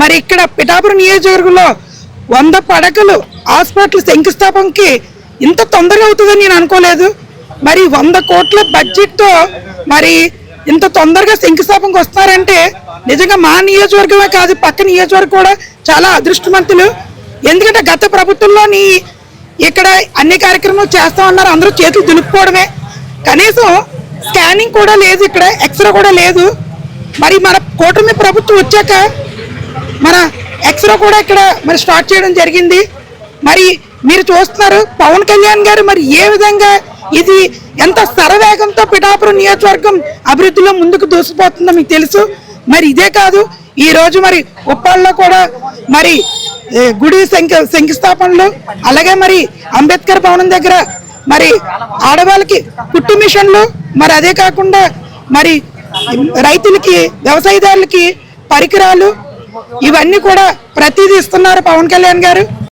మరి ఇక్కడ పిఠాపురం నియోజకవర్గంలో 100 పడకలు హాస్పిటల్ శంకుస్థాపనకి ఇంత తొందరగా అవుతుందని నేను అనుకోలేదు. మరి 100 కోట్ల బడ్జెట్తో మరి ఇంత తొందరగా శంకుస్థాపనకు వస్తున్నారంటే నిజంగా మా నియోజకవర్గమే కాదు, పక్క నియోజకవర్గం కూడా చాలా అదృష్టవంతులు. ఎందుకంటే గత ప్రభుత్వంలోని ఇక్కడ అన్ని కార్యక్రమాలు చేస్తామన్నారు, అందరూ చేతులు దులుపుకోవడమే, కనీసం స్కానింగ్ కూడా లేదు, ఇక్కడ ఎక్స్రే కూడా లేదు. మరి మన కూటమి ప్రభుత్వం వచ్చాక మన ఎక్స్రే కూడా ఇక్కడ మరి స్టార్ట్ చేయడం జరిగింది. మరి మీరు చూస్తున్నారు పవన్ కళ్యాణ్ గారు మరి ఏ విధంగా ఇది ఎంత శరవేగంతో పిఠాపురం నియోజకవర్గం అభివృద్ధిలో ముందుకు దూసిపోతుందో మీకు తెలుసు. మరి ఇదే కాదు, ఈరోజు మరి ఉప్పాళ్ళలో కూడా మరి గుడి శంకుస్థాపనలు, అలాగే మరి అంబేద్కర్ భవనం దగ్గర మరి ఆడవాళ్ళకి కుట్టు మిషన్లు, మరి అదే కాకుండా మరి రైతులకి వ్యవసాయదారులకి పరికరాలు, ఇవన్నీ కూడా ప్రతిదీ ఇస్తున్నారు పవన్ కళ్యాణ్ గారు.